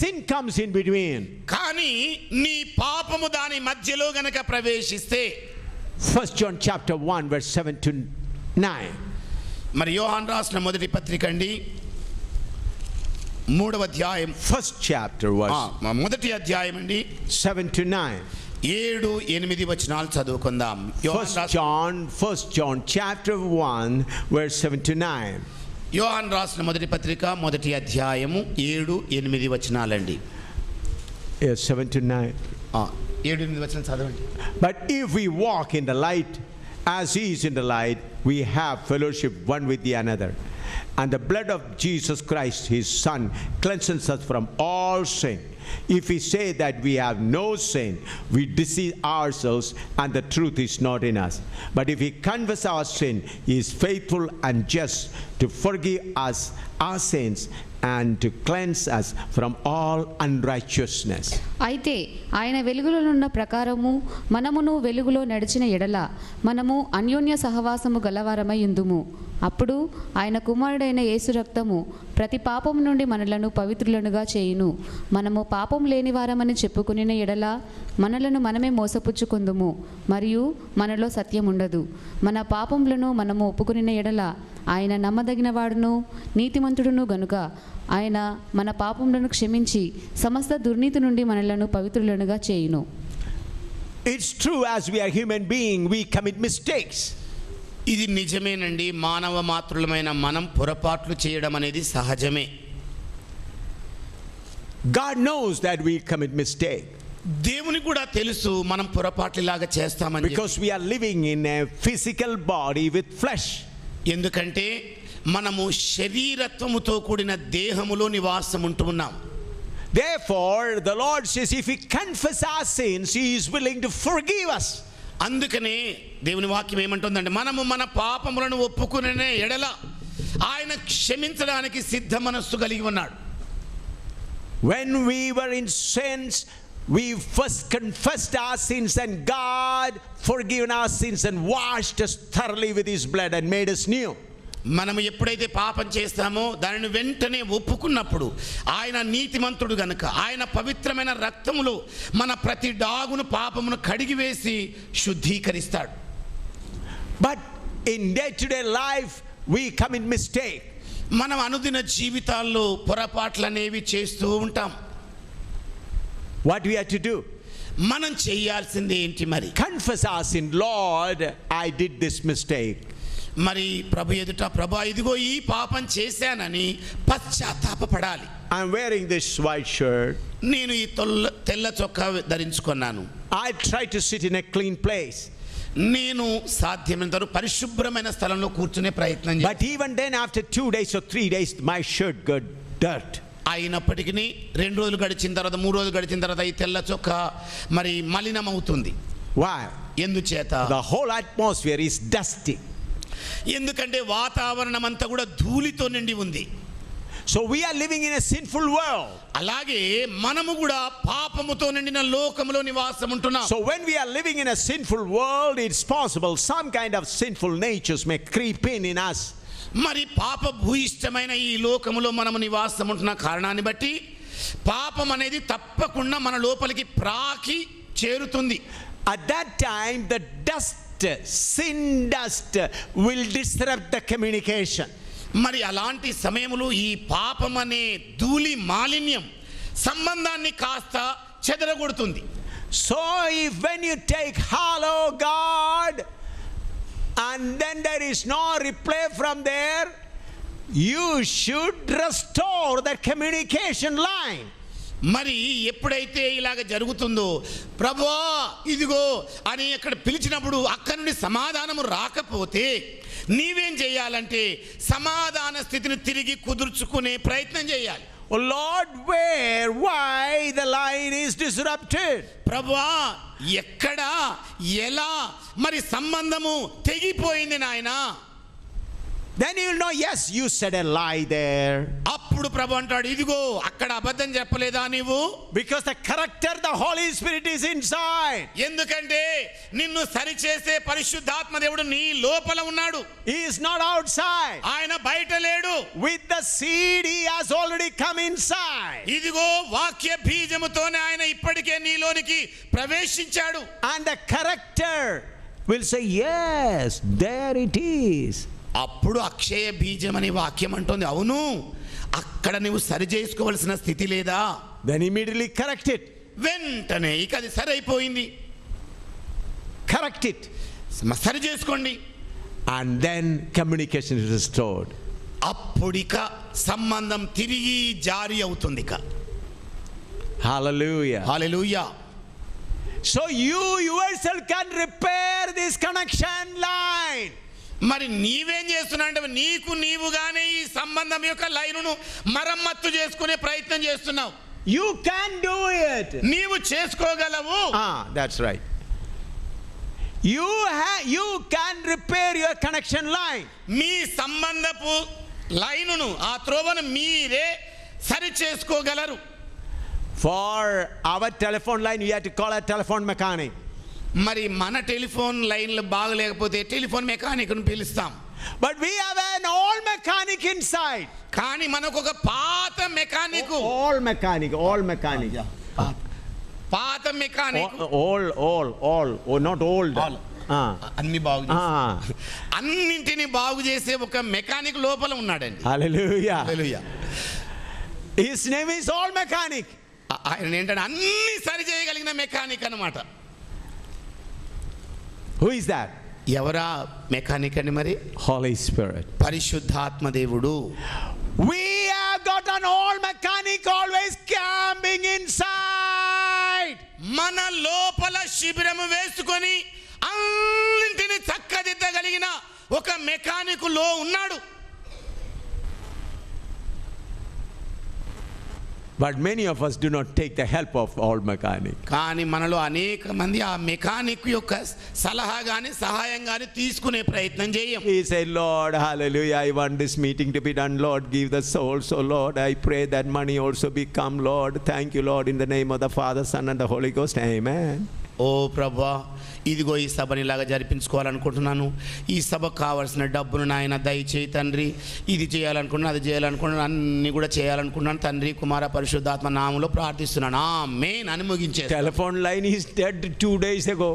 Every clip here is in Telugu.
sin comes in between. కానీ నీ పాపము దాని మధ్యలో గనక ప్రవేశిస్తే 1 John chapter 1 verse 7 to 9. మరి యోహాను రాసిన మొదటి పత్రిక అండి 3వ అధ్యాయం 1st chapter verse మొదటి అధ్యాయం అండి 7 to 9. 7-8 వచనాలు చదువుకుందాం. 1 John chapter 1 verse 7 to 9. యోహాను రాసిన మొదటి పత్రిక మొదటి అధ్యాయము 7-8 వచనాలండి. 7 to 9. 7-8 వచనం చదవండి. But if we walk in the light as he is in the light, we have fellowship one with the another. And the blood of Jesus Christ, his Son, cleanses us from all sin. If we say that we have no sin, we deceive ourselves and the truth is not in us. But if we confess our sin, he is faithful and just to forgive us our sins and to cleanse us from all unrighteousness. అయితే ఆయన వెలుగులో ఉన్న ప్రకారము మనమును వెలుగులో నడిచిన ఎడల మనము అన్యోన్య సహవాసము గలవారమై ఉందుము. అప్పుడు ఆయన కుమారుడైన యేసు రక్తము ప్రతి పాపం నుండి మనలను పవిత్రులనుగా చేయును. మనము పాపం లేని వారమని చెప్పుకునే ఎడల మనలను మనమే మోసపుచ్చుకుందుము మరియు మనలో సత్యం ఉండదు. మన పాపములను మనము ఒప్పుకునే ఎడల ఆయన నమ్మదగిన వాడును నీతిమంతుడును గనుక ఆయన మన పాపములను క్షమించి సమస్త దుర్నీతి నుండి మనలను పవిత్రులనుగా చేయును. It's true, as we are human beings, we commit mistakes. ఇది నిజమేనండి. మానవ మాత్రులమైన మనం పొరపాట్లు చేయడం అనేది సహజమే. God knows that we commit mistake. దేవునికి కూడా తెలుసు మనం పొరపాట్లులాగా చేస్తామని. Because we are living in a physical body with flesh. ఎందుకంటే మనము శరీరత్వముతో కూడిన దేహములో నివాసం ఉంటున్నాం. Therefore the Lord says if we confess our sins, he is willing to forgive us. అందుకనే దేవుని వాక్యం ఏమంటుందంటే మనము మన పాపములను ఒప్పుకునే ఎడల ఆయన క్షమించడానికి సిద్ధ మనస్సు కలిగి ఉన్నాడు. When we were in sins, we first confessed our sins and God forgiven our sins and washed us thoroughly with his blood and made us new. మనం ఎప్పుడైతే పాపం చేస్తామో దానిని వెంటనే ఒప్పుకున్నప్పుడు ఆయన నీతిమంతుడు గనుక ఆయన పవిత్రమైన రక్తములో మన ప్రతి డాగును పాపమును కడిగివేసి శుద్ధీకరిస్తాడు. But in day-to-day life we commit mistake. మనం అనుదిన జీవితాల్లో పొరపాట్లు అనేవి చేస్తూ ఉంటాం. What we have to do? మనం చేయాల్సింది ఏంటి మరి? Confess our sin. Lord, I did this mistake. మరి ప్రభు ఎదుట ప్రభు ఇదిగో ఈ పాపం చేశానని పశ్చాత్తాపపడాలి. I'm wearing this white shirt. నేను ఈ తెల్ల చొక్కా ధరించుకున్నాను. I try to sit in a clean place. నేను సాధ్యమైనంత పరిశుభ్రమైన స్థలంలో కూర్చునే ప్రయత్నం చేస్తాను. But even then after 2 days or 3 days my shirt got dirt. అయినప్పటికీ 2 రోజులు గడిచిన తర్వాత 3 రోజులు గడిచిన తర్వాత ఈ తెల్ల చొక్కా మరి మలినం అవుతుంది. Why? ఎందుచేత? The whole atmosphere is dusty. ఎందుకంటే వాతావరణం అంతా కూడా ధూళితో నిండి ఉంది. So we are living in a sinful world. అలాగే మనము కూడా పాపముతో నిండిన లోకములో నివాసం ఉంటున్నాం. So when we are living in a sinful world, it's possible some kind of sinful natures may creep in us. మరి పాప భూయిష్టమైన ఈ లోకములో మనము నివాసం ఉంటున్న కారణాన్ని బట్టి పాపం అనేది తప్పకుండా మన లోపలికి ప్రాకి చేరుతుంది. At that time the sin dust will disrupt the communication. మరి అలాంటి సమయంలో ఈ పాపం అనే ధూళి మాలిన్యం సంబంధాన్ని కాస్త చెదరగొడుతుంది. So if when you take hello God and then there is no reply from there, you should restore the communication line. మరి ఎప్పుడైతే ఇలాగ జరుగుతుందో ప్రభువా ఇదిగో అని అక్కడ పిలిచినప్పుడు అక్కడి నుండి సమాధానము రాకపోతే నీవేం చేయాలంటే సమాధాన స్థితిని తిరిగి కుదుర్చుకునే ప్రయత్నం చేయాలి. Oh Lord, why the line is disrupted? ప్రభువా ఎక్కడ ఎలా మరి సంబంధము తెగిపోయింది నాయనా. then you will know, yes, you said a lie there. అప్పుడు ప్రభు అంటాడు, ఇదిగో అక్కడ అబద్ధం చెప్పలేదా నీవు? Because the character, the Holy Spirit is inside. ఎందుకంటే నిన్ను సరిచేసే పరిశుద్ధాత్మ దేవుడు నీ లోపల ఉన్నాడు. He is not outside. ఆయన బయట లేడు. With the seed, he has already come inside. ఇదిగో వాక్య బీజముతోనే ఆయన ఇప్పటికే నీలోనికి ప్రవేశించాడు. And the character will say, yes, there it is. అప్పుడు అక్షయ బీజం అనే వాక్యం అంటుంది, అవును అక్కడ నువ్వు సరి చేసుకోవలసిన స్థితి లేదా? Then immediately correct it. వెంటనే ఇక అది సరైపోయింది, Correct it. సరి చేసుకోండి. And then communication is restored. అప్పుడిక సంబంధం తిరిగి జారీ అవుతుంది. ఇక Hallelujah. Hallelujah. So you yourself can repair this connection line. మరి నీవేం చేస్తున్నావు అంటే నీకు నీవుగానే ఈ సంబంధం యొక్క లైనును మరమ్మత్తు చేసుకునే ప్రయత్నం చేస్తున్నావు. You can do it. నీవు చేసుకోగలవు. That's right. You can repair your connection line. మీ సంబంధపు లైనును, ఆ త్రోవను మీరే సరి చేసుకోగలరు. For our telephone line, you have to call a telephone mechanic. మరి మన టెలిఫోన్ లైన్లు బాగలేకపోతే టెలిఫోన్ మెకానిక్ను పిలుస్తాం. But we have an old mechanic inside. కానీ మనకు ఒక పాత మెకానిక్, All mechanic. పాత mechanic, All. Oh, not old. All. అన్ని బాగు అన్నింటిని బాగు చేసే ఒక మెకానిక్ లోపల ఉన్నాడండి. Hallelujah. Hallelujah. His name is all mechanic. ఆయన ఏంటంటే అన్ని సరి చేయగలిగిన మెకానిక్ అన్నమాట. Who is that? ఎవరా మెకానిక్ అండి? మరి Holy Spirit. పరిశుద్ధాత్మ దేవుడు. We have got an old mechanic always camping inside. మన లోపల శిబిరము వేసుకొని అన్నింటిని చక్కదిద్దగలిగిన ఒక మెకానిక్ లో ఉన్నాడు. But many of us do not take the help of old mechanic. కానీ మనలో అనేక మంది ఆ మెకానిక్ యొక్క సలహా గాని సహాయం గాని తీసుకునే ప్రయత్నం చేయం. He said, Lord, hallelujah, I want this meeting to be done. Lord, give the soul. So, Lord, I pray that money also become, Lord. Thank you, Lord, in the name of the Father, Son, and the Holy Ghost. Amen. ఓ ప్రభువా, ఇదిగో ఈ సభని ఇలాగా జరిపించుకోవాలనుకుంటున్నాను. ఈ సభకు కావాల్సిన డబ్బును నాయన దయచేయి తండ్రి. ఇది చేయాలనుకున్నాను, అది చేయాలనుకున్నాను, అన్ని కూడా చేయాలనుకున్నాను తండ్రి, కుమార పరిశుద్ధాత్మ నామములో ప్రార్థిస్తున్నాను. ఆమేన్ అని ముగించే. Telephone line is dead 2 days ago.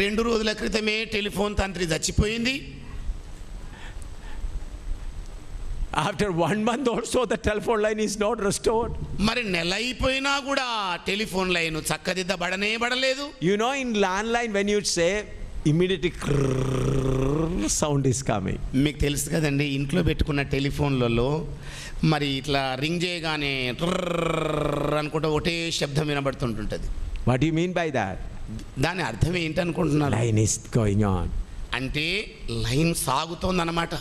2 రోజుల క్రితమే టెలిఫోన్ తంత్రి చచ్చిపోయింది. After 1 month also, the telephone line is not restored. మరి నెల అయిపోయినా కూడా టెలిఫోన్ లైన్ చక్కదిద్దబడలేదు. You know, in landline, when you say, immediately sound is coming. మీకు తెలుసు కదండి, ఇంట్లో పెట్టుకున్న టెలిఫోన్లలో మరి ఇట్లా రింగ్ చేయగానే అనుకుంటా ఒకటే శబ్దం వినబడుతుంటుంటది. What do you mean by that? దాని అర్థం ఏంటనుకుంటున్నారు? Line is going on. అంటే line సాగుతోందన్నమాట.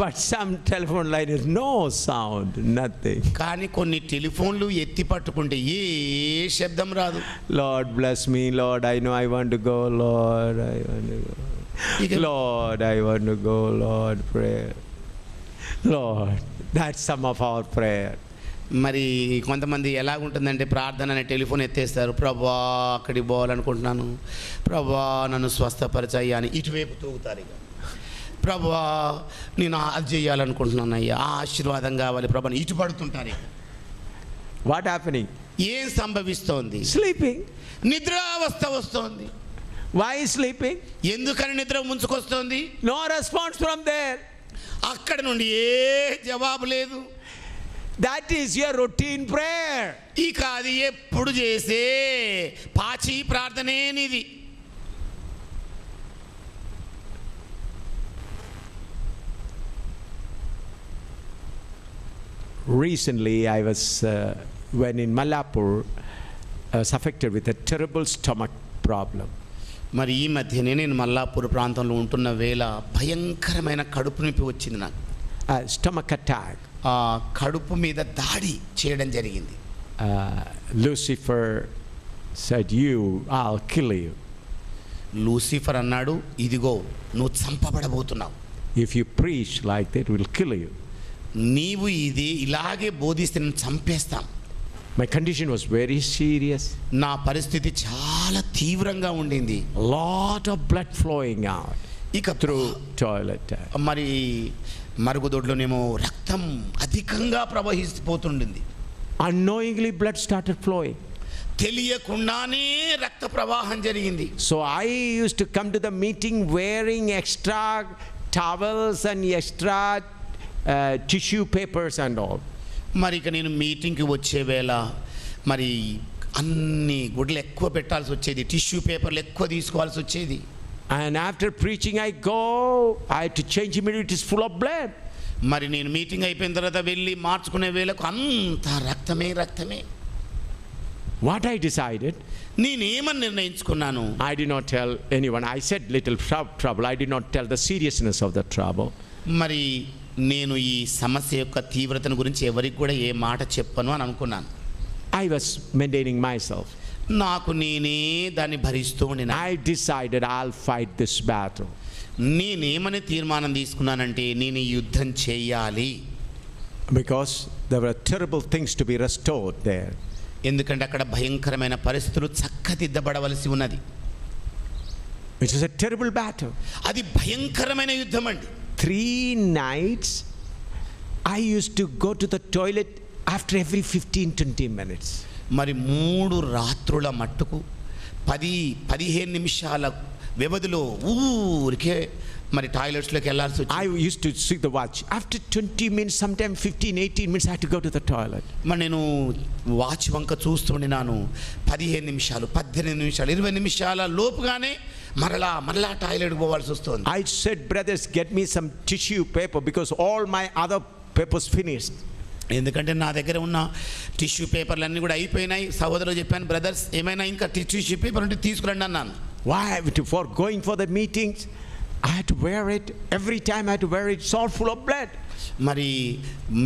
But some telephone line is no sound, nothing. కానీ కొన్ని టెలిఫోన్లు ఎత్తి పట్టుకుంటే ఏ శబ్దం రాదు. Lord bless me, Lord, I know I want to go, Lord, I want to go. Lord, I want to go, Lord, prayer. Lord, that's some of our prayer. మరి కొంతమంది ఎలాగుంటుందంటే ప్రార్థన అనే టెలిఫోన్ ఎత్తేస్తారు. ప్రభా అక్కడికి పోవాలనుకుంటున్నాను, ప్రభా నన్ను స్వస్థపరచయ్యా అని ఇటువైపు తూగుతారు. ఇక ప్రభా నేను అది చేయాలనుకుంటున్నాను అయ్యా, ఆ ఆశీర్వాదం కావాలి ప్రభా ఇటు పడుతుంటారు. What happening? ఏం సంభవిస్తోంది? Sleeping. నిద్రావస్థ వస్తోంది. Why sleeping? ఎందుకని నిద్ర ముంచుకొస్తోంది? No response from there. అక్కడ నుండి ఏ జవాబు లేదు. That is your routine prayer. ఇక అది ఎప్పుడు చేసే పాచి ప్రార్థనే నీది. Recently, I was, when in Malapur, I was affected with a terrible stomach problem. మరి ఈ మధ్యనే నేను మల్లాపూర్ ప్రాంతంలో ఉంటున్న వేళ భయంకరమైన కడుపు నొప్పి వచ్చింది నాకు. Stomach attack. ఆ కడుపు మీద దాడి చేయడం జరిగింది. Lucifer said, I'll kill you. Lucifer అన్నాడు, ఇదిగో నువ్వు చంపబడబోతున్నావు, If you preach like that, it will kill you. నీవు ఇది ఇలాగే బోధిస్తే నేను చంపేస్తాం. My condition was very serious. నా పరిస్థితి చాలా తీవ్రంగా ఉండింది. A lot of blood flowing out ఇక through toilet. మరి మరుగుదొడ్లోనేమో రక్తం అధికంగా ప్రవహిస్తుపోతుండింది. Unknowingly blood started flowing. తెలియకుండానే రక్త ప్రవాహం జరిగింది. So I used to come to the meeting wearing extra towels and extra tissue papers and all. మరి ఇక నేను మీటింగ్కి వచ్చే వేళ మరి అన్ని గుడ్లు ఎక్కువ పెట్టాల్సి వచ్చేది, టిష్యూ పేపర్లు ఎక్కువ తీసుకోవాల్సి వచ్చేది. And after preaching I go, I had to change immediately, it is full of blood. మరి నేను మీటింగ్ అయిపోయిన తర్వాత వెళ్ళి మార్చుకునే వేళకు అంత రక్తమే. What I decided, నేనేమని నిర్ణయించుకున్నాను, I did not tell anyone. I said little trouble. I did not tell the seriousness of the trouble. మరి నేను ఈ సమస్య యొక్క తీవ్రతను గురించి ఎవరికి కూడా ఏ మాట చెప్పను అని అనుకున్నాను. I was maintaining myself. నాకు నేనే దాన్ని భరిస్తూ ఉండినా. I decided I'll fight this battle. నేనేమని తీర్మానం తీసుకున్నానంటే నేను ఈ యుద్ధం చేయాలి. Because there were terrible things to be restored there. ఎందుకంటే అక్కడ భయంకరమైన పరిస్థితులు చక్కదిద్దబడవలసి ఉన్నది. It is a terrible battle. అది భయంకరమైన యుద్ధం అండి. 3 nights I used to go to the toilet after every 15-20 minutes. మరి 3 రాత్రుల మట్టుకు 10-15 నిమిషాల వ్యవధిలో ఊరికే మరి టాయిలెట్స్లోకి వెళ్ళాల్సి I వచ్చింది. used to see the watch. After 20 minutes, sometimes 15-18 minutes, I had to go to the toilet. మరి నేను వాచ్ వంక చూస్తుండినాను. 15 నిమిషాలు, 18 నిమిషాలు, 20 నిమిషాల లోపుగానే మరలా టాయిలెట్ పోవాల్సి వస్తుంది. I said, brothers, get me some tissue paper because all my other papers finished. ఎందుకంటే నా దగ్గర ఉన్న టిష్యూ పేపర్లు అన్నీ కూడా అయిపోయినాయి. సహోదరులు చెప్పాను, బ్రదర్స్ ఏమైనా ఇంకా టిష్యూ పేపర్ ఉంటే తీసుకురండి అన్నాను. Why? For going for the meetings, I had to wear it. Every time I had to wear it. It's all full of blood. మరి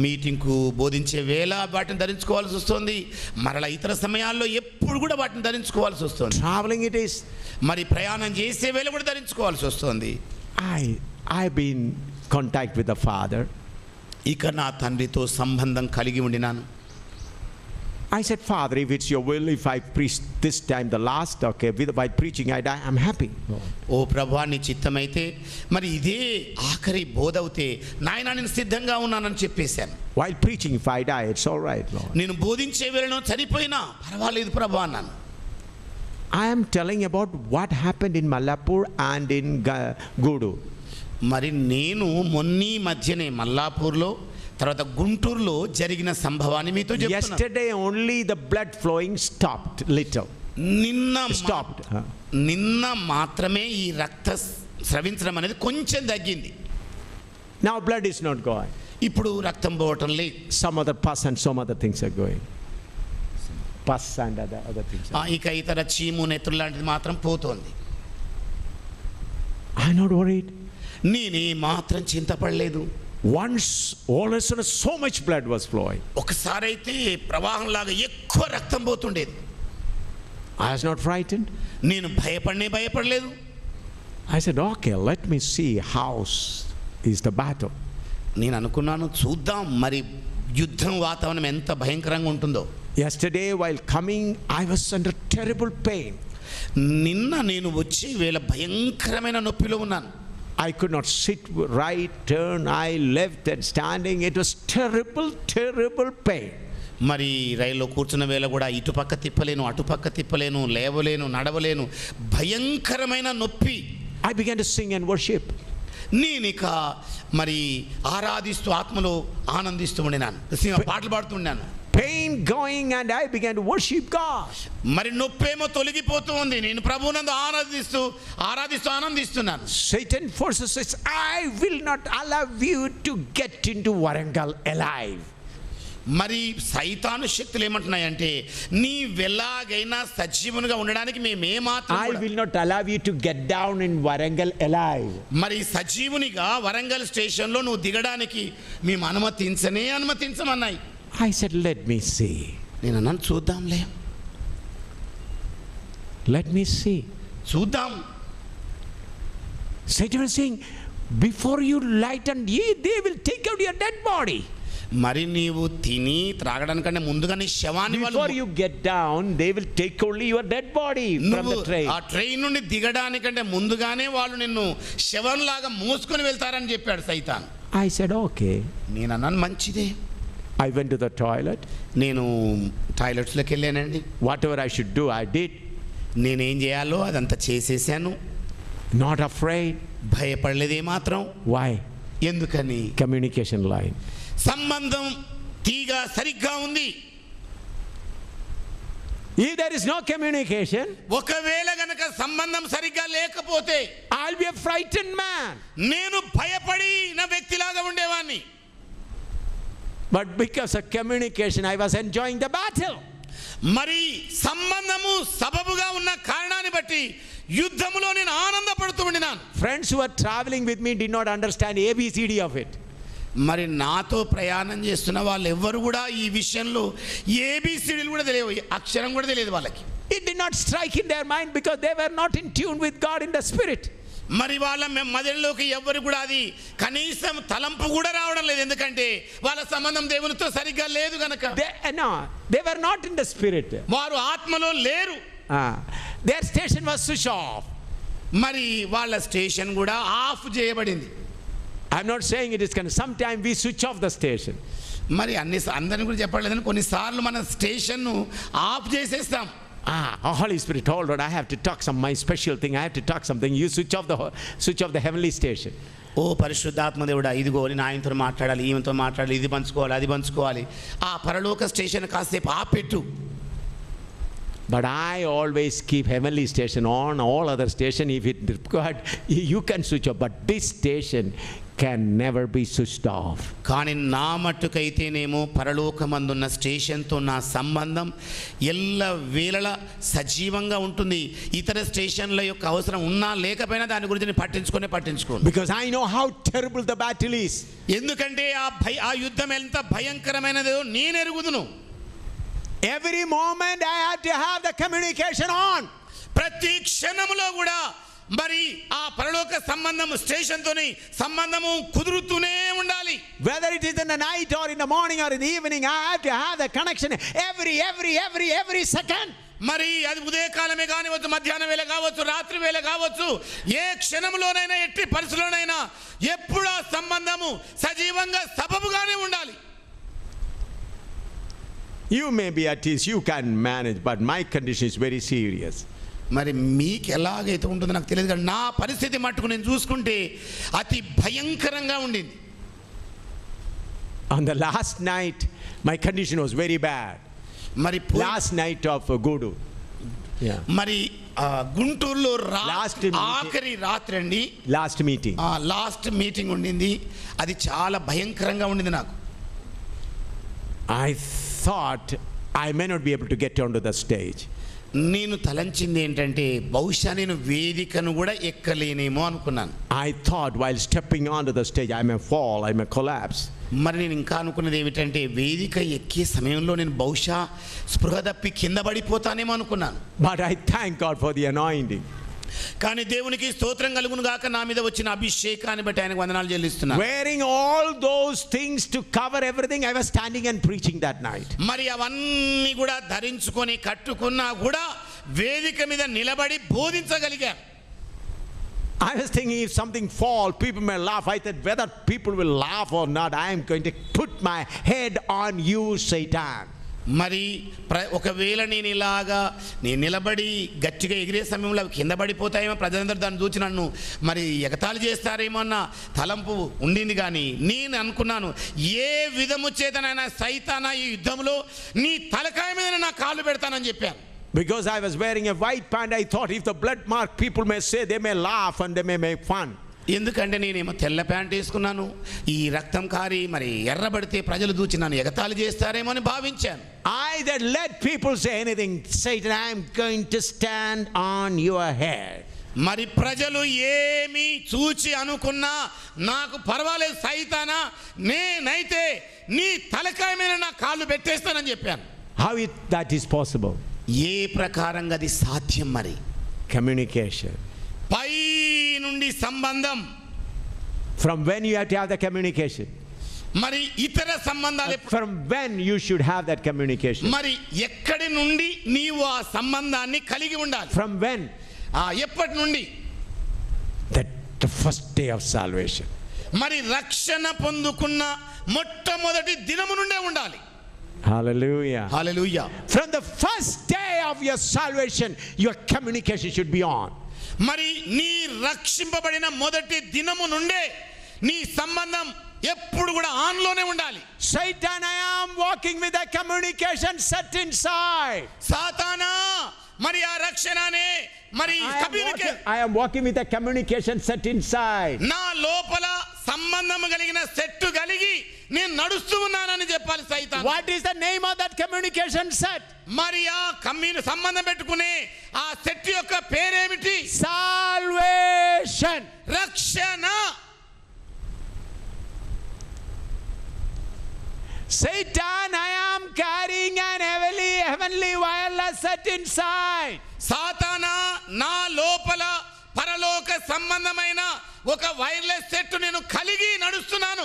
మీటింగ్కు బోధించే వేళ వాటిని ధరించుకోవాల్సి వస్తుంది. మరలా ఇతర సమయాల్లో ఎప్పుడు కూడా వాటిని ధరించుకోవాల్సి వస్తుంది. Traveling it is. మరి ప్రయాణం చేసే వేళ కూడా ధరించుకోవాల్సి వస్తుంది. I've been in contact with the Father. ఇక నా తండ్రితో సంబంధం కలిగి ఉండినాను. I said, Father, if it's your will, if I preach this time the last, okay, by preaching I die, I'm happy. ఓ ప్రభువా, నీ చిత్తమైతే మరి ఇదే ఆఖరి బోధ అవుతే నాయనా నేను సిద్ధంగా ఉన్నానని చెప్పేశాను. While preaching, if I die, it's all right, Lord. నేను బోధించే వేళను చనిపోయినా పర్వాలేదు ప్రభువా అన్నాను. I am telling about what happened in Mallapur and in Gudu. మరి నేను మొన్నీ మధ్యనే మల్లాపూర్లో తర్వాత గుంటూరులో జరిగిన సంభవాన్ని మీతో చెప్తున్నాను. Yesterday only the blood flowing stopped little. నిన్న మాత్రమే ఈ రక్త స్రవించడం అనేది కొంచెం తగ్గింది. Now blood is not going. ఇప్పుడు రక్తం పోవటం లేదు. Some other pus and some other things are going. Pus and other things. ఇక ఇతర చీము నెత్తులు లాంటిది మాత్రం పోతోంది. I'm not worried. నేనే మాత్రం చింతపడలేదు. Once all of a sudden so much blood was flowing. ఒకసారి అయితే ప్రవాహం లాగా ఎక్కువ రక్తం పోతుండేది. I was not frightened. నేను భయపడలేదు. I said, okay, let me see how is the battle. నేను అనుకున్నాను, చూద్దాం మరి యుద్ధం వాతావరణం ఎంత భయంకరంగా ఉంటుందో. Yesterday while coming I was under terrible pain. నిన్న నేను వచ్చి వేళ భయంకరమైన నొప్పిలో ఉన్నాను. I could not sit right, turn, I left and standing. It was terrible pain. మరి రైల్లో కూర్చున్న వేళ కూడా ఇటుపక్క తిప్పలేను, అటుపక్క తిప్పలేను, లేవలేను, నడవలేను, భయంకరమైన నొప్పి. I began to sing and worship. నేనిక మరి ఆరాధిస్తూ ఆత్మలో ఆనందిస్తూ ఉండినాను, పాటలు పాడుతూ ఉన్నాను. Pain going and I began to worship God. మరి నొప్పేమో తొలగిపోతూ ఉంది, నేను ప్రభువునందు ఆరాధిస్తూ ఆనందిస్తున్నాను. Satan forces says, I will not allow you to get into Warangal alive. మరి సైతాను శక్తులు ఏమంటున్నాయంటే నీ వెలాగైనా సజీవునిగా ఉండడానికి I will not allow you to get down in Warangal alive. మరి సజీవునిగా వరంగల్ స్టేషన్లో నువ్వు దిగడానికి మేము అనుమతించమన్నాయి. I said, let me see. నేను అన్నాను, చూద్దాంలే, let me see. చూద్దాం. Satan was saying, before you light and eat, they will take out your dead body. మరి నీవు తిని త్రాగడానికంటే ముందుగా నీ శవాన్ని Before వాళ్ళు you get down, they will take only your dead body from నువ్వు the train. ఆ ట్రైన్ నుండి దిగడానికంటే ముందుగానే వాళ్ళు నిన్ను శవంలాగా మోసుకొని వెళ్తారని చెప్పాడు సైతాన్. I said, okay. నేను అన్నాను మంచిదే. I went to the toilet. నేను టాయిలెట్స్లోకి వెళ్ళానండి. Whatever I should do, I did. నేనేం చేయాలో అదంతా చేసేసాను. Not afraid. భయపడలేదే మాత్రం. Why? ఎందుకని? Communication line. సంబంధం తీగ సరిగ్గా ఉంది. If there is no communication, ఒకవేళ గనక సంబంధం సరిగ్గా లేకపోతే I'll be a frightened man. నేను భయపడిన వ్యక్తిలాగా ఉండేవాణ్ణి. But because of communication, I was enjoying the battle. మరి సంబంధము సబబుగా ఉన్న కారణాన్ని బట్టి యుద్ధములో నేను ఆనందపడుతూ ఉండినాను. Friends who were traveling with me did not understand ABCD of it. మరి నాతో ప్రయాణం చేస్తున్న వాళ్ళు ఎవ్వరు కూడా ఈ విషయంలో ఏబిసిడీలు కూడా తెలియవు, అక్షరం కూడా తెలియదు వాళ్ళకి. It did not strike in their mind because they were not in tune with God in the spirit. మరి వాళ్ళ మదిలోకి ఎవ్వరు కూడా అది కనీసం తలంపు కూడా రావడం లేదు, ఎందుకంటే వాళ్ళ సంబంధం దేవునితో సరిగ్గా లేదు గనక. They were not in the spirit. వారు ఆత్మలో లేరు. Their station was switched off. మరి వాళ్ళ స్టేషన్ కూడా ఆఫ్ చేయబడింది. I'm not saying it is going to. Sometime we switch off the station. మరి అందరిని కూడా చెప్పలేదని కొన్నిసార్లు మన స్టేషన్ను ఆఫ్ చేసేస్తాం. Holy Spirit, hold on, I have to talk my special thing. I have to talk something. You switch off the heavenly station. ఓ పరిశుద్ధాత్మ దేవుడా, ఇదిగో నేను ఆయనతో మాట్లాడాలి, ఈమెతో మాట్లాడాలి, ఇది పంచుకోవాలి, అది పంచుకోవాలి, ఆ పరలోక స్టేషన్ కాసేపు ఆపెట్టు. But I always keep heavenly station on. All other station, if it required, you can switch off. But this station can never be switched off. కానీ నా మట్టుకైతేనేమో పరలోకమందున్న స్టేషన్తో నా సంబంధం ఎల్ల వేళలా సజీవంగా ఉంటుంది. ఇతర స్టేషన్ల యొక్క అవసరం ఉన్నా లేకపోయినా దాని గురించి నేను పట్టించుకోను. Because I know how terrible the battle is. ఎందుకంటే ఆ యుద్ధం ఎంత భయంకరమైనదో నేను ఎరుగుదును. Every moment I have to have the communication on. ప్రతి క్షణములో కూడా మరి ఆ పరలోక సంబంధము స్టేషన్తోని సంబంధము కుదురుతూనే ఉండాలి. Whether it is in the night or in the morning or in the evening, I have to have the connection every second. మరి అది ఉదయకాలమే కానివచ్చు, మధ్యాహ్నం వేళ కావచ్చు, రాత్రి వేళ కావచ్చు, ఏ క్షణంలోనైనా ఎట్టి పరిస్థితుల్లోనైనా ఎప్పుడు ఆ సంబంధము సజీవంగా సబబుగానే ఉండాలి. You may be at ease, you can manage, but my condition is very serious. మరి మీకు ఎలాగైతే ఉంటుందో నాకు తెలియదు, కానీ నా పరిస్థితి మట్టుకు నేను చూసుకుంటే అతి భయంకరంగా ఉండింది. On the last night, my condition was very bad. మరి last night of Godu. Yeah. మరి గుంటూరులో Last ఆఖరి రాత్రి అండి, లాస్ట్ మీటింగ్ ఉండింది. అది చాలా భయంకరంగా ఉండింది నాకు. I thought I may not be able to get onto the stage. నేను తలంచింది ఏంటంటే బహుశా నేను వేదికను కూడా ఎక్కలేనేమో అనుకున్నాను. I thought while stepping onto the stage I may fall, I may collapse. మరి నేను ఇంకా అనుకున్నది ఏమిటంటే వేదిక ఎక్కే సమయంలో నేను బహుశా స్పృహ తప్పి కింద పడిపోతానేమో అనుకున్నాను. But I thank God for the anointing. కానీ దేవునికి స్తోత్రం కలుగును గాక, నా మీద వచ్చిన అభిషేకాన్ని బట్టి ఆయనకు వందనాలు చెల్లిస్తున్నాను. Wearing all those things to cover everything, I was standing and preaching that night. మరి అవన్నీ కూడా ధరించుకొని కట్టుకున్నా కూడా వేదిక మీద నిలబడి బోధించగలిగా. I was thinking if something fall, people may laugh. I said whether people will laugh or not, I am going to put my head on you, Satan. మరి ఒకవేళ నేను ఇలాగా నిలబడి గట్టిగా ఎగిరే సమయంలో అవి కింద పడిపోతాయేమో, ప్రజలందరూ దాన్ని చూసి నన్ను మరి ఎగతాళి చేస్తారేమో అన్న తలంపు ఉండింది. కానీ నేను అనుకున్నాను, ఏ విధము చేతనైనా సైతానా ఈ యుద్ధంలో నీ తలకాయ మీద నా కాళ్ళు పెడతానని చెప్పాను. Because I was wearing a white pant, I thought if the blood mark, people may say, they may laugh and they may make fun. ఎందుకంటే నేనేమో తెల్ల ప్యాంట్ వేసుకున్నాను, ఈ రక్తం కారి మరి ఎర్రబడితే ప్రజలు చూచి నన్ను ఎగతాళి చేస్తారేమో అని భావించాను. I that let people say anything, Satan, I am going to stand on your head. మరి ప్రజలు ఏమి చూచి అనుకున్నా నాకు పర్వాలేదు సైతానా, నేనైతే నీ తలకాయ మీద నా కాళ్ళు పెట్టేస్తానని చెప్పాను. How that is possible? ఏ ప్రకారంగా అది సాధ్యం? మరి Communication. పై నుండి సంబంధం. From when you have to have the communication. మరి ఇతర సంబంధాలు From when you should have that communication. మరి ఎక్కడి నుండి నీవు ఆ సంబంధాన్ని కలిగి ఉండాలి? From when? ఎప్పటి నుండి? That the first day of salvation. మరి రక్షణ పొందుకున్న మొట్టమొదటి దినము నుండే ఉండాలి. Hallelujah. Hallelujah. From the first day of your salvation, your communication should be on. మరి నీ రక్షింపబడిన మొదటి దినము నుండే నీ సంబంధం ఎప్పుడు కూడా ఆన్ లోనే ఉండాలి. Satan, I am walking with a communication set inside. సాతానా, మరి ఆ రక్షణనే మరి I am walking with a communication set inside. నా లోపల సంబంధం కలిగిన సెట్ కలిగి నేను నడుస్తూ ఉన్నానని చెప్పాలి సైతాన్. What is the name of that communication set? మరి ఆ సంబంధం పెట్టుకునే ఆ సెట్ యొక్క పేరేమిటి? Salvation. రక్షణ. Satan, I am carrying an heavenly wireless set inside. సాతానా, నా లోపల పరలోక సంబంధమైన ఒక వైర్లెస్ సెట్ నేను కలిగి నడుస్తున్నాను.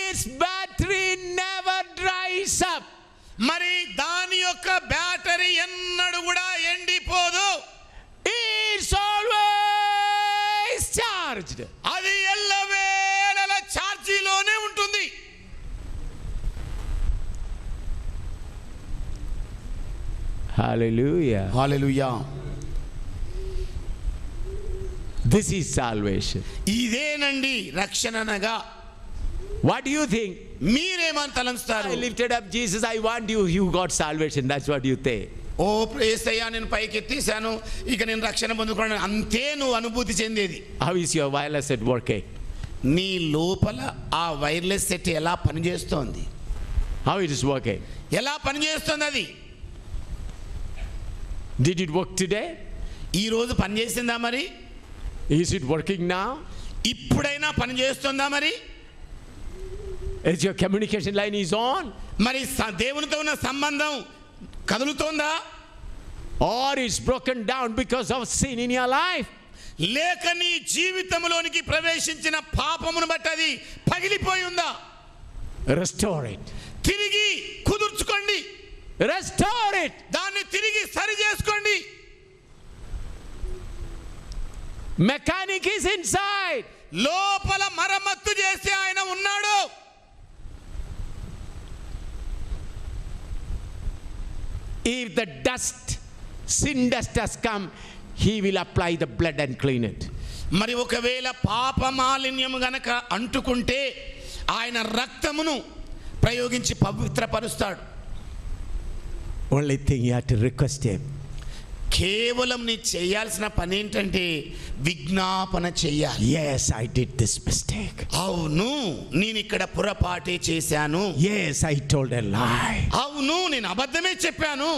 Its battery never dries up. మరి దాని యొక్క బ్యాటరీ ఎన్నడూ కూడా ఎండిపోదు. It's always charged. అది ఎల్లవేళలా ఛార్జీలోనే ఉంటుంది. Hallelujah. Hallelujah. This is salvation. ఇదేనండి రక్షణ అనగా. What do you think? మీరేమని తలంస్తారు? I lifted up Jesus, I want you, you got salvation. That's what you say. ఓ యేసయ్యా, నేను పైకి ఎత్తేసాను, ఇక నేను రక్షణ పొందుకున్నాను, అంతే నువ్వు అనుభూతి చెందేది. How is your wireless set working? నీ లోపల ఆ వైర్లెస్ సెట్ ఎలా పనిచేస్తోంది? How it is working? ఎలా పనిచేస్తుంది అది? Did it work today? ఈ రోజు పనిచేసిందా మరి? Is it working now? ఇప్పుడైనా పనిచేస్తుందా మరి? Is your communication line is on? మరి దేవునితో ఉన్న సంబంధం కదులుతోందా? Or it's broken down because of sin in your life? లేక నీ జీవితంలోనికి ప్రవేశించిన పాపమును బట్టి అది పగిలిపోయి ఉందా? Restore it. తిరిగి కుదుర్చుకోండి. Restore it. దాన్ని తిరిగి సరి చేసుకోండి. Mechanic is inside. లోపల మరమ్మత్తు చేసి ఆయన ఉన్నాడు. If the dust, sin dust has come, he will apply the blood and clean it. మరి ఒకవేళ పాప మాలిన్యము గనక అంటుకుంటే ఆయన రక్తమును ప్రయోగించి పవిత్రపరుస్తాడు. Only thing you have to request him. కేవలం నీ చేయాల్సిన పని ఏంటంటే విజ్ఞాపన చెయ్యాలి. Yes, I did this mistake. అవును, నేను ఇక్కడ పొరపాటే చేశాను. Yes, I told a lie. అవును, నేను అబద్ధమే చెప్పాను.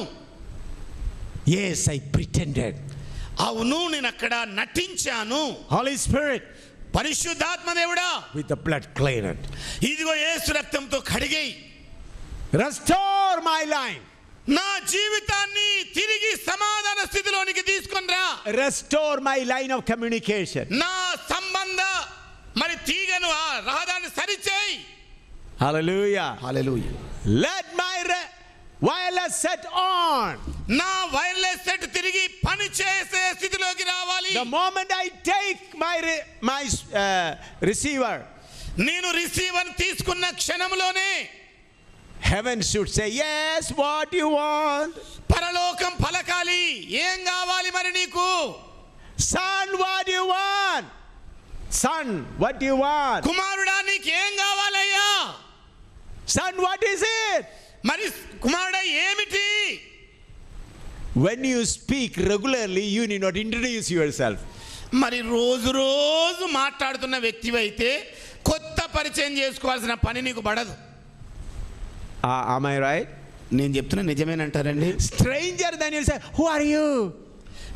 Yes, I pretended. అవును, నేను అక్కడ నటించాను. Holy Spirit, పరిశుద్ధాత్మ దేవుడా, with the blood clean it. ఇదిగో యేసు రక్తంతో కడిగేయి. Restore my line. నా జీవితాన్ని తిరిగి సమాధాన స్థితిలోనికి తీసుకొని రా. Restore my line of communication. నా సంబంధ మరి తీగను ఆ రహదారిని సరిచేయి. Hallelujah. Hallelujah. Let my wireless set on. నా వైర్లెస్ సెట్ తిరిగి పని చేసే స్థితిలోకి రావాలి. The moment I take my receiver, నేను రిసీవర్ తీసుకున్న క్షణంలోనే heaven should say, yes, what you want. పరలోకం పలకాలి, ఏం కావాలి మరి నీకు? Son, what you want? Son, what you want? కుమారుడా, నీకు ఏం కావాలయ్యా? Son, what is it? మరి కుమారుడా ఏమిటి? When you speak regularly, you need not introduce yourself. మరి రోజు రోజు మాట్లాడుతున్న వ్యక్తివైతే కొత్త పరిచయం చేసుకోవాల్సిన పని నీకు పడదు. Am I right? నేను చెప్తున్నా నిజమేనంటారండి? Stranger, then you say, who are you?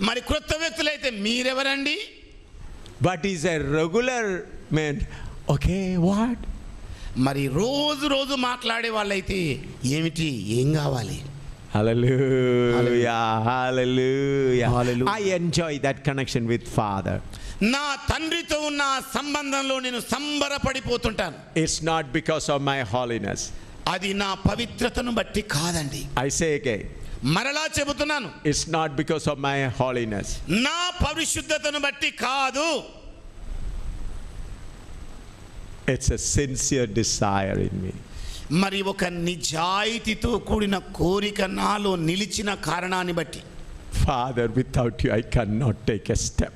మరి కొత్త వ్యక్తులైతే మీరెవరండి? But is a regular man. Okay, what? మరి రోజు రోజు మాట్లాడే వాళ్ళైతే ఏమిటి, ఏం కావాలి? Hallelujah. Hallelujah. Hallelujah. I enjoy that connection with Father. నా తండ్రితో ఉన్న ఆ సంబంధంలో నేను సంబరపడిపోతుంటాను. It's not because of my holiness. అది నా పవిత్రతను బట్టి కాదండి. I say again. మరలా చెబుతున్నాను, It's not because of my holiness. నా పరిశుద్ధతను బట్టి కాదు. It's a sincere desire in me. మరి ఒక నిజాయితీతో కూడిన కోరిక నాలో నిలిచిన కారణాన్ని బట్టి. Father, without you I cannot take a step.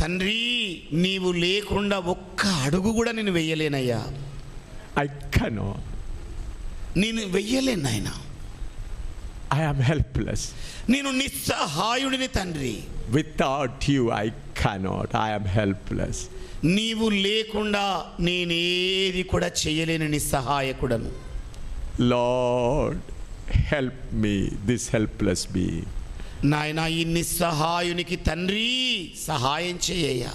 తండ్రి, నీవు లేకుండా ఒక్క అడుగు కూడా నేను వెయ్యలేనయ్యా. I cannot. నేను వెయ్యలేను నాయనా. I am helpless. నేను నిస్సహాయుడిని తండ్రి. Without you I cannot. I am helpless. నీవు లేకుండా నేనేది కూడా చేయలేని నిస్సహాయకుడను. Lord, help me, this helpless being. నాయనా, ఈ నిస్సహాయునికి తండ్రి సహాయం చేయ్యా.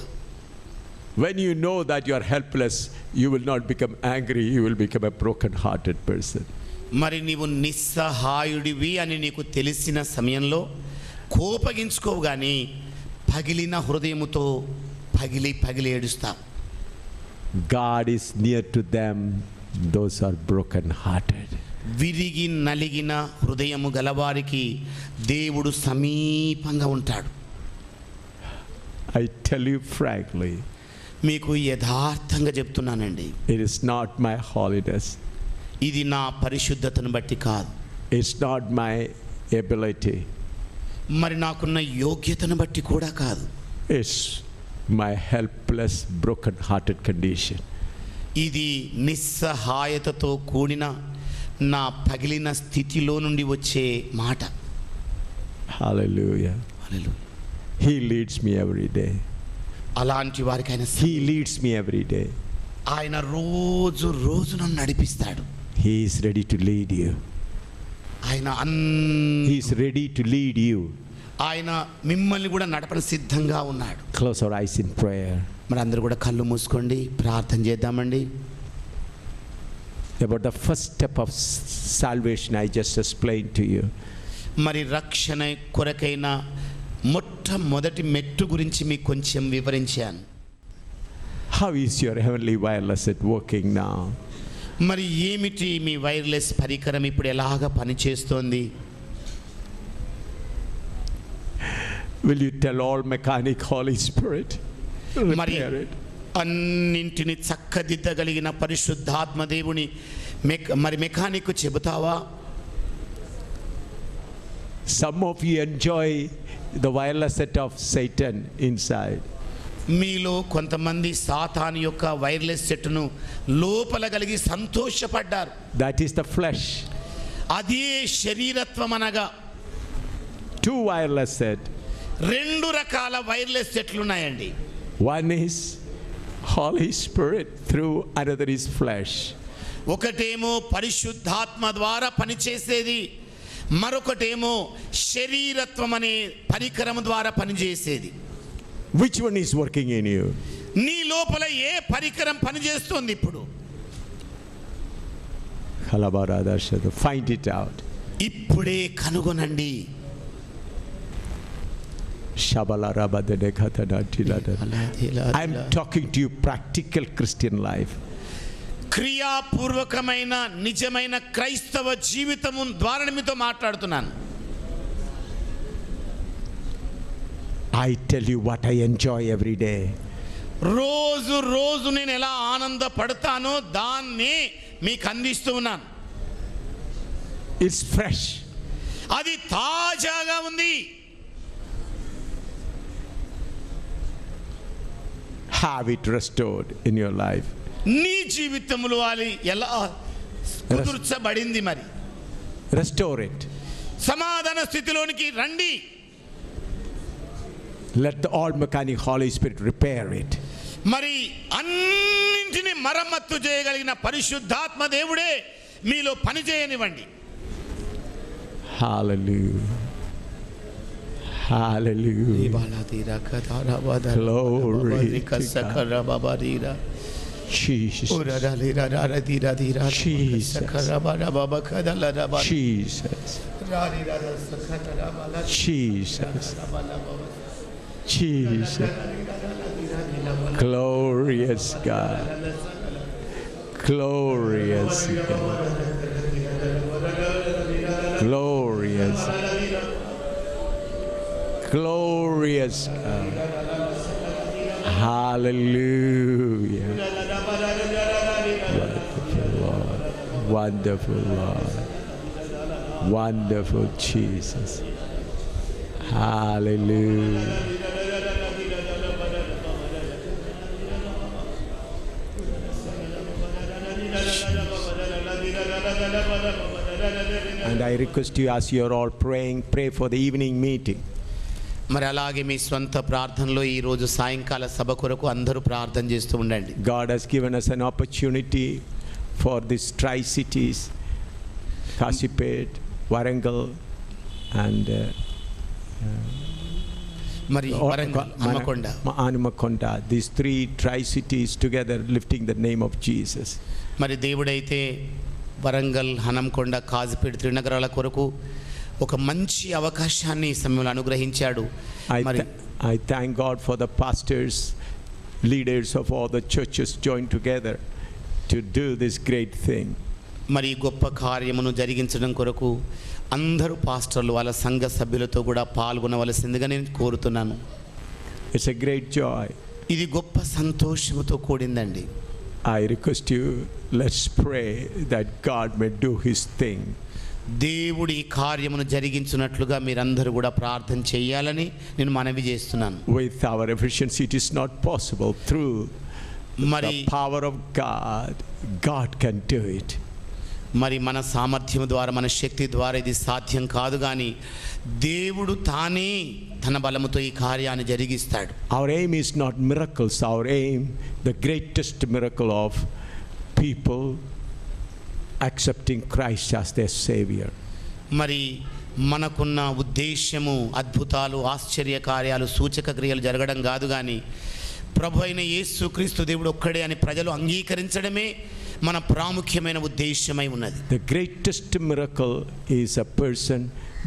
When you know that you are helpless, you will not become angry, you will become a broken-hearted person. మరి నీవు నిస్సహాయుడివి అని నీకు తెలిసిన సమయంలో కోపగించుకోవు కానీ పగిలిన హృదయముతో పగిలి ఏడుస్తావు. God is near to them, those are broken-hearted. విరిగి నలిగిన హృదయము గలవారికి దేవుడు సమీపంగా ఉంటాడు. I tell you frankly, మీకు యథార్థంగా చెప్తున్నానండి, it is not my holiness. ఇది నా పరిశుద్ధతను బట్టి కాదు. It's not my ability. మరి నాకున్న యోగ్యతను బట్టి కూడా కాదు. It's my helpless, broken-hearted condition. ఇది నిస్సహాయతతో కూడిన నా పగిలిన స్థితిలో నుండి వచ్చే మాట. Hallelujah. Hallelujah. He leads me every day. అలాంటి వారికి ఆయన He leads me every day. ఆయన రోజు నన్ను నడిపిస్తాడు. He is ready to lead you. ఆయన He is ready to lead you. ఆయన మిమ్మల్ని కూడా నడపన సిద్ధంగా ఉన్నాడు. Close our eyes in prayer. మరి అందరూ కూడా కళ్ళు మూసుకోండి, ప్రార్థన చేద్దామండి. About the first step of salvation I just explained to you. మరి రక్షణ కొరకైన మొట్టమొదటి మెట్టు గురించి మీకు కొంచెం వివరించాను. How is your heavenly wireless at working now? మరి ఏమిటి మీ వైర్లెస్ పరికరం ఇప్పుడు ఎలాగ పనిచేస్తోంది? Will you tell all mechanic Holy Spirit? మరి Repair it. అన్నింటిని చక్కదిద్దగలిగిన పరిశుద్ధాత్మ దేవుని మరి mechanic చెబుతావా? Some of you enjoy the wireless set of Satan inside. మీలో కొంతమంది సాతాను యొక్క వైర్లెస్ సెట్ను లోపల కలిగి సంతోషపడ్డారు. That is the flesh. అదే శరీరత్వం అనగా. Two wireless set. రెండు రకాల వైర్లెస్ సెట్లు ఉన్నాయండి. One is Holy Spirit through, another is flesh. ఒకటేమో పరిశుద్ధాత్మ ద్వారా పనిచేసేది, మరొకటేమో శరీరత్వం అనే పరికరం ద్వారా పనిచేసేది. Which one is working in you? నీ లోపల ఏ పరికరం పనిచేస్తుంది ఇప్పుడు? Find it out. ఇప్పుడే కనుగొనండి. I am talking to you practical Christian life. క్రియాపూర్వకమైన నిజమైన క్రైస్తవ జీవితము ద్వారా మీతో మాట్లాడుతున్నాను. I tell you what I enjoy every day. రోజు నేను ఎలా ఆనందపడతానో దాన్ని మీకు అందిస్తూ ఉన్నాను. It's fresh. అది తాజాగా ఉంది. Have it restored in your life. నీ జీవితంలో అది ఎలా కుదుర్చబడింది? మరి Restore it. సమాధాన స్థితిలోనికి రండి. Let the all mechanic Holy Spirit repair it. మరి అన్నింటిని మరమ్మత్తు చేయగలిగిన పరిశుద్ధాత్మ దేవుడే మీలో పని చేయనివ్వండి. Hallelujah. Hallelujah. Glory to God. Jesus. Jesus. Jesus. Jesus. Glorious God. Glorious God. Glorious. Glorious God. Hallelujah. Wonderful Lord. Wonderful Jesus. Hallelujah. And I request you, as you are all praying, pray for the evening meeting. మరి అలాగే మీ స్వంత ప్రార్థనలో ఈ రోజు సాయంకాల సభ కొరకు అందరూ ప్రార్థన చేస్తూ ఉండండి. God has given us an opportunity for these tri-cities, Kasipet, Warangal, and మరి Warangal, Hanamakona. These three tri-cities together lifting the name of Jesus. మరి దేవుడైతే వరంగల్, హనంకొండ, కాజిపేట త్రినగరాల కొరకు ఒక మంచి అవకాశాన్ని ఈ సమయంలో అనుగ్రహించాడు. I thank God for the pastors, leaders of all the churches joined together to do this great thing. మరి గొప్ప కార్యమును జరిగించడం కొరకు అందరూ పాస్టర్లు వాళ్ళ సంఘ సభ్యులతో కూడా పాల్గొనవలసిందిగా నేను కోరుతున్నాను. It's a great joy. ఇది గొప్ప సంతోషముతో కూడిందండి. I request you, let's pray that God may do his thing. దేవుడి కార్యమును జరిగించున్నట్లుగా మీరందరూ కూడా ప్రార్థన చేయాలని నేను మనవి చేస్తున్నాను. With our efficiency it is not possible. Through the power of God, God can do it. మరి మన సామర్థ్యం ద్వారా, మన శక్తి ద్వారా ఇది సాధ్యం కాదు, కానీ దేవుడు తానే తన బలముతో ఈ కార్యాన్ని జరిగిస్తాడు. Our aim is not miracles. Our aim, the greatest miracle of people accepting Christ as their Savior. మరి మనకున్న ఉద్దేశ్యము అద్భుతాలు, ఆశ్చర్య కార్యాలు, సూచక క్రియలు జరగడం కాదు, కానీ ప్రభు అయిన యేసుక్రీస్తు దేవుడు ఒక్కడే అని ప్రజలు అంగీకరించడమే మన ప్రాముఖ్యమైన ఉద్దేశ్యమై ఉన్నది. The greatest miracle is a person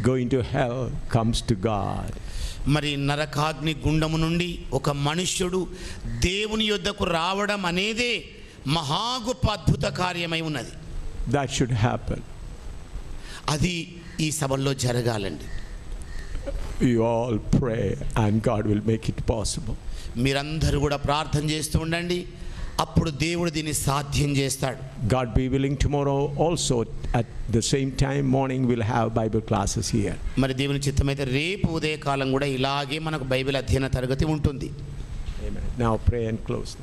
going to hell comes to God. మరి నరకాగ్ని గుండము నుండి ఒక మనుష్యుడు దేవుని యొద్దకు రావడం అనేదే మహా గొప్ప అద్భుత కార్యమై ఉన్నది. That should happen. అది ఈ సభలో జరగాలండి. You all pray and God will make it possible. మీరందరూ కూడా ప్రార్థన చేస్తూ ఉండండి, అప్పుడు దేవుడు దీన్ని సాధ్యం చేస్తాడు. God be willing, tomorrow also at the same time morning we'll have Bible classes here. మరి దేవుని చిత్తమైతే రేపు ఉదయకాలం కూడా ఇలాగే మనకు బైబిల్ అధ్యయన తరగతి ఉంటుంది. Amen. Now pray and close.